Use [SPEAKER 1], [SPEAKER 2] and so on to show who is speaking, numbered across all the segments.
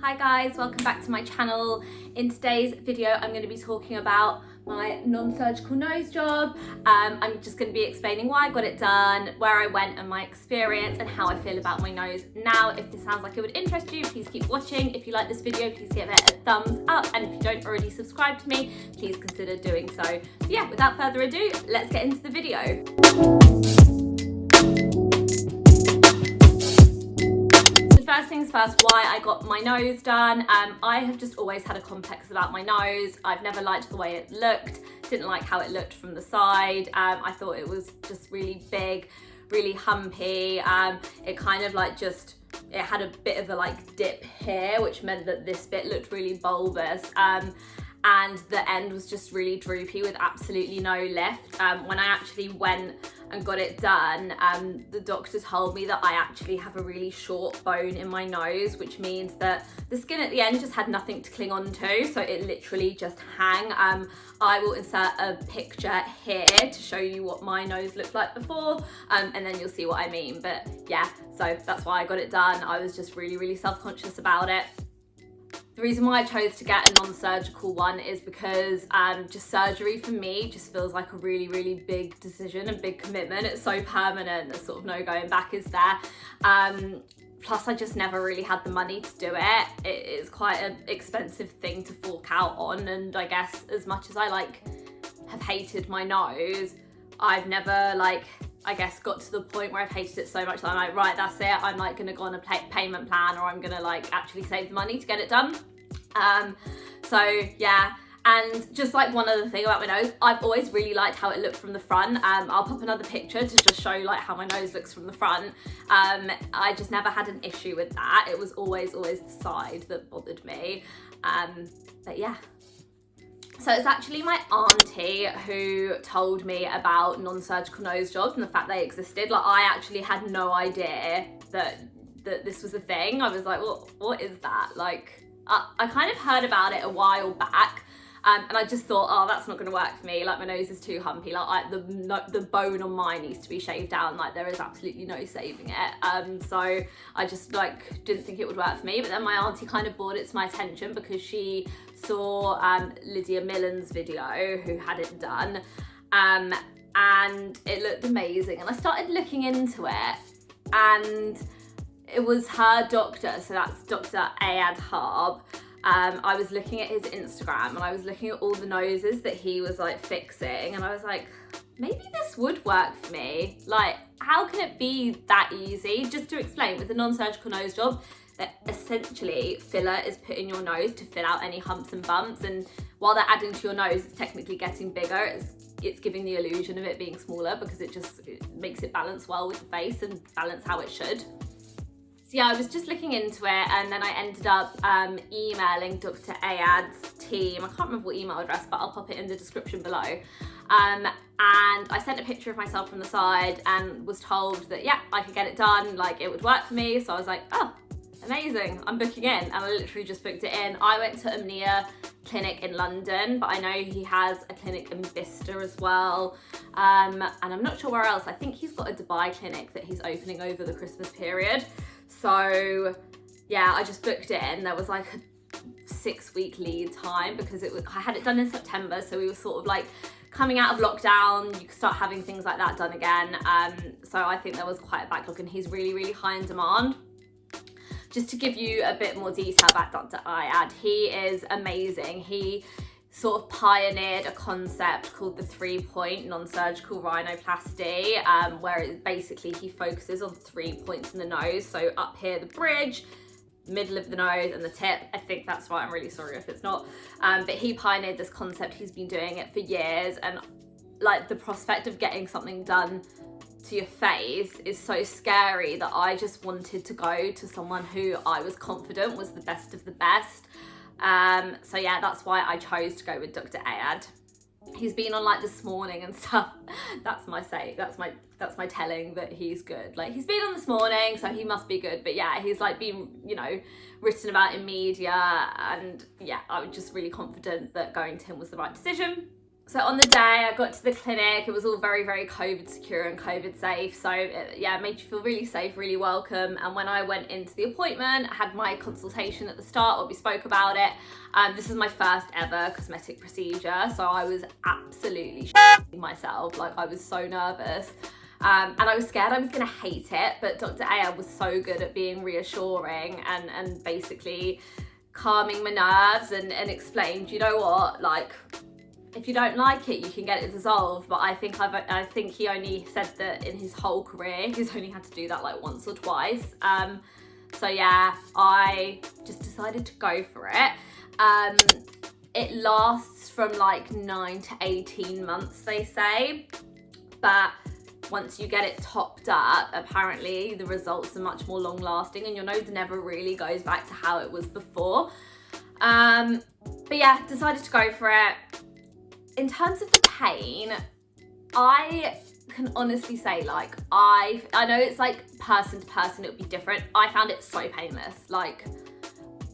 [SPEAKER 1] Hi guys, welcome back to my channel. In today's video I'm going to be talking about my non-surgical nose job. I'm just going to be explaining why I got it done, where I went and my experience, and how I feel about my nose now. If this sounds like it would interest you, please keep watching. If you like this video, please give it a thumbs up, and if you don't already subscribe to me, please consider doing so. So yeah, without further ado, let's get into the video. First things first, why I got my nose done. I have just always had a complex about my nose. I've never liked the way it looked, didn't like how it looked from the side. I thought it was just really big, really humpy. It kind of like it had a bit of a like dip here, which meant that this bit looked really bulbous. And the end was just really droopy with absolutely no lift. When I actually went and got it done, the doctor told me that I actually have a really short bone in my nose, which means that the skin at the end just had nothing to cling on to, so it literally just hang. I will insert a picture here to show you what my nose looked like before, and then you'll see what I mean. But yeah, so that's why I got it done. I was just really self-conscious about it. The reason why I chose to get a non-surgical one is because just surgery for me just feels like a really big decision and big commitment. It's so permanent, there's sort of no going back, is there? Plus I just never really had the money to do it. It is quite an expensive thing to fork out on, and I guess as much as I have hated my nose, I've never got to the point where I've hated it so much that I'm like, right, that's it. I'm gonna go on a payment plan, or I'm gonna actually save the money to get it done. So yeah, and just one other thing about my nose, I've always really liked how it looked from the front. I'll pop another picture to just show how my nose looks from the front. I just never had an issue with that. It was always the side that bothered me. But yeah. So it's actually my auntie who told me about non-surgical nose jobs and the fact they existed. I actually had no idea that this was a thing. I was like, well, what is that? I kind of heard about it a while back, and I just thought, oh, that's not going to work for me. My nose is too humpy. The bone on mine needs to be shaved down. There is absolutely no saving it. So I just didn't think it would work for me. But then my auntie kind of brought it to my attention because she saw Lydia Millen's video, who had it done, and it looked amazing. And I started looking into it, and it was her doctor, so that's Dr. AYAD Harb. I was looking at his Instagram, and I was looking at all the noses that he was fixing, and I was like, maybe this would work for me. How can it be that easy? Just to explain, with a non-surgical nose job, that essentially filler is put in your nose to fill out any humps and bumps, and while they're adding to your nose, it's technically getting bigger. It's giving the illusion of it being smaller because it makes it balance well with the face and balance how it should. So yeah, I was just looking into it, and then I ended up emailing Dr. AYAD's team. I can't remember what email address, but I'll pop it in the description below. And I sent a picture of myself from the side and was told that, yeah, I could get it done, it would work for me. So I was like, oh, amazing, I'm booking in. And I literally just booked it in. I went to Omniya clinic in London, but I know he has a clinic in Bicester as well. And I'm not sure where else. I think he's got a Dubai clinic that he's opening over the Christmas period. So yeah, I just booked it in. There was a 6-week lead time because I had it done in September, so we were sort of coming out of lockdown. You could start having things like that done again. So I think there was quite a backlog, and he's really high in demand. Just to give you a bit more detail about Dr. AYAD, he is amazing. He sort of pioneered a concept called the 3-point non-surgical rhinoplasty, where basically he focuses on 3 points in the nose. So up here, the bridge, middle of the nose, and the tip. I think that's right. I'm really sorry if it's not. But he pioneered this concept. He's been doing it for years, and the prospect of getting something done to your face is so scary that I just wanted to go to someone who I was confident was the best of the best. So yeah, that's why I chose to go with Dr. AYAD. He's been on This Morning and stuff. That's my telling that he's good. He's been on This Morning, so he must be good. But yeah, he's been, written about in media, and yeah, I was just really confident that going to him was the right decision. So on the day I got to the clinic, it was all very, very COVID secure and COVID safe. So yeah, it made you feel really safe, really welcome. And when I went into the appointment, I had my consultation at the start, where we spoke about it. This is my first ever cosmetic procedure. So I was absolutely shitting myself. Like, I was so nervous. And I was scared I was gonna hate it, but Dr. AYAD was so good at being reassuring and basically calming my nerves and explained, you know what, like, if you don't like it, you can get it dissolved. But I think he only said that in his whole career, he's only had to do that like once or twice. So yeah, I just decided to go for it. It lasts from like 9 to 18 months, they say. But once you get it topped up, apparently the results are much more long lasting and your nose never really goes back to how it was before. But yeah, decided to go for it. In terms of the pain, I can honestly say, like, I know it's like person to person, it would be different. I found it so painless. Like,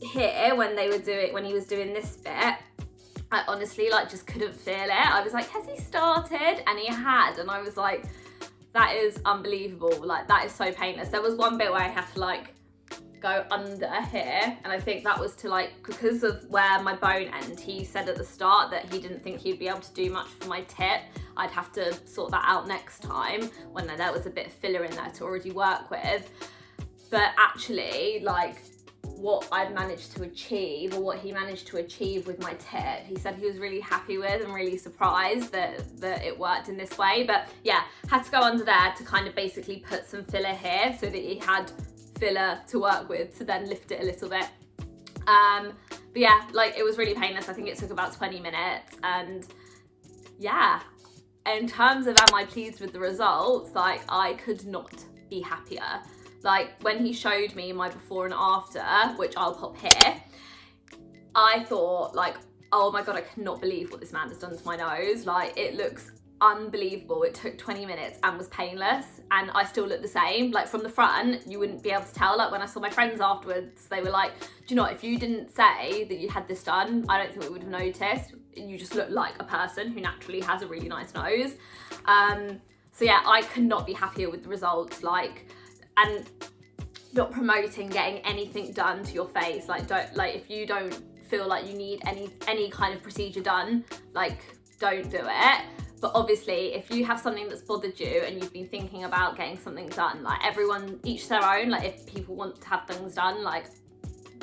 [SPEAKER 1] here, when he was doing this bit, I honestly like just couldn't feel it. I was like, has he started? And he had, and I was like, that is unbelievable. Like, that is so painless. There was one bit where I had to like go under here, and I think that was to like, because of where my bone end, he said at the start that he didn't think he'd be able to do much for my tip. I'd have to sort that out next time when there was a bit of filler in there to already work with. But actually, like, what I've managed to achieve, or what he managed to achieve with my tip, he said he was really happy with and really surprised that it worked in this way. But yeah, had to go under there to kind of basically put some filler here so that he had filler to work with to then lift it a little bit. But yeah, like, it was really painless. I think it took about 20 minutes. And yeah, in terms of am I pleased with the results, like, I could not be happier. Like, when he showed me my before and after, which I'll pop here, I thought, like, oh my God, I cannot believe what this man has done to my nose. Like, it looks unbelievable. It took 20 minutes and was painless, and I still look the same. Like, from the front, you wouldn't be able to tell. Like, when I saw my friends afterwards, they were like, do you know what, if you didn't say that you had this done, I don't think we would have noticed. You just look like a person who naturally has a really nice nose. So yeah, I could not be happier with the results. Like, and not promoting getting anything done to your face. Like, don't, like, if you don't feel like you need any kind of procedure done, like, don't do it. But obviously, if you have something that's bothered you and you've been thinking about getting something done, like, everyone, each their own. Like, if people want to have things done, like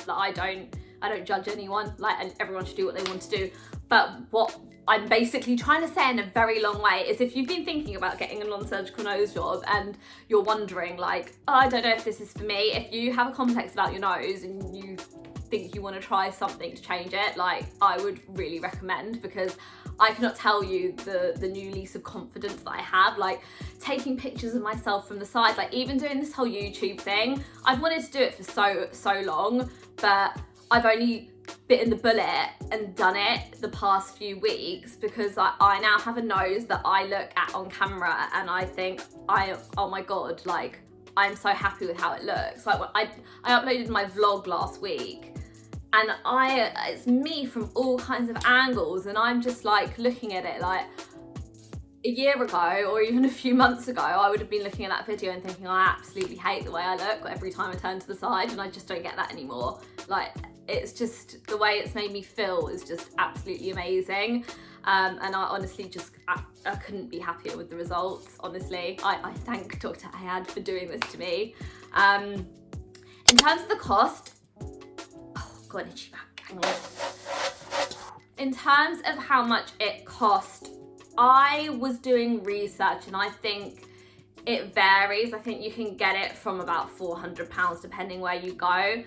[SPEAKER 1] I don't judge anyone. Like, and everyone should do what they want to do. But what I'm basically trying to say in a very long way is, if you've been thinking about getting a non-surgical nose job and you're wondering, like, oh, I don't know if this is for me, if you have a complex about your nose and you think you want to try something to change it, like, I would really recommend, because I cannot tell you the new lease of confidence that I have. Like, taking pictures of myself from the side, like, even doing this whole YouTube thing. I've wanted to do it for so long, but I've only bitten the bullet and done it the past few weeks, because I now have a nose that I look at on camera and I think, oh my God, like, I'm so happy with how it looks. Like, I uploaded my vlog last week, and it's me from all kinds of angles, and I'm just like looking at it. Like, a year ago or even a few months ago, I would have been looking at that video and thinking, I absolutely hate the way I look every time I turn to the side, and I just don't get that anymore. Like, it's just, the way it's made me feel is just absolutely amazing. And I honestly just, I couldn't be happier with the results, honestly. I thank Dr. AYAD for doing this to me. In terms of the cost, oh God, itchy back, hang on. In terms of how much it cost, I was doing research, and I think it varies. I think you can get it from about £400 depending where you go.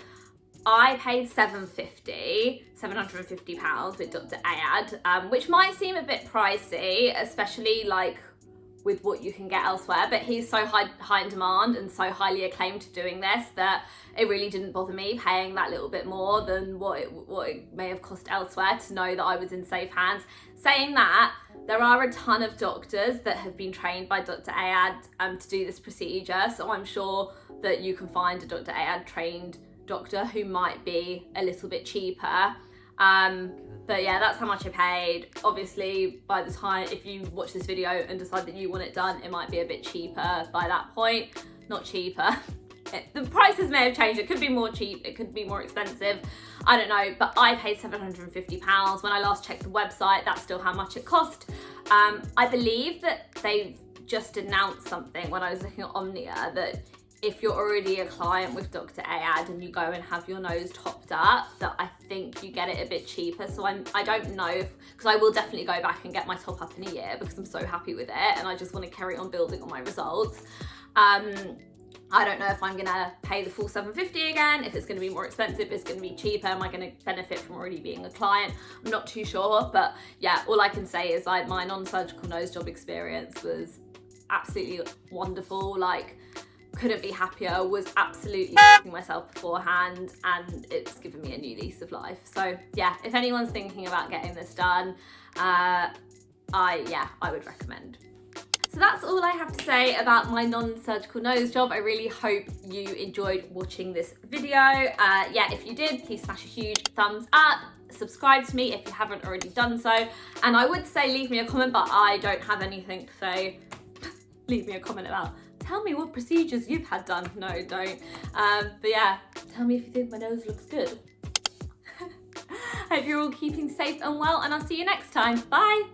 [SPEAKER 1] I paid £750 with Dr. AYAD, which might seem a bit pricey, especially like with what you can get elsewhere, but he's so high in demand and so highly acclaimed to doing this that it really didn't bother me paying that little bit more than what it may have cost elsewhere, to know that I was in safe hands. Saying that, there are a ton of doctors that have been trained by Dr. AYAD to do this procedure, so I'm sure that you can find a Dr. AYAD trained doctor who might be a little bit cheaper. But yeah, that's how much I paid. Obviously, by the time, if you watch this video and decide that you want it done, it might be a bit cheaper by that point. Not cheaper. The prices may have changed. It could be more cheap, it could be more expensive. I don't know, but I paid £750. When I last checked the website, that's still how much it cost. I believe that they've just announced something when I was looking at Omniya, that if you're already a client with Dr. AYAD and you go and have your nose topped up, that I think you get it a bit cheaper. So I don't know, because I will definitely go back and get my top up in a year because I'm so happy with it and I just want to carry on building on my results. I don't know if I'm gonna pay the full $750 again, if it's gonna be more expensive, if it's gonna be cheaper, am I gonna benefit from already being a client? I'm not too sure, but yeah, all I can say is like my non-surgical nose job experience was absolutely wonderful. Like, couldn't be happier, was absolutely myself beforehand, and it's given me a new lease of life. So yeah, if anyone's thinking about getting this done, I would recommend. So that's all I have to say about my non-surgical nose job. I really hope you enjoyed watching this video. Yeah, if you did, please smash a huge thumbs up. Subscribe to me if you haven't already done so. And I would say leave me a comment, but I don't have anything to say. Leave me a comment about, tell me what procedures you've had done. No, don't. But yeah, tell me if you think my nose looks good. Hope you're all keeping safe and well, and I'll see you next time. Bye.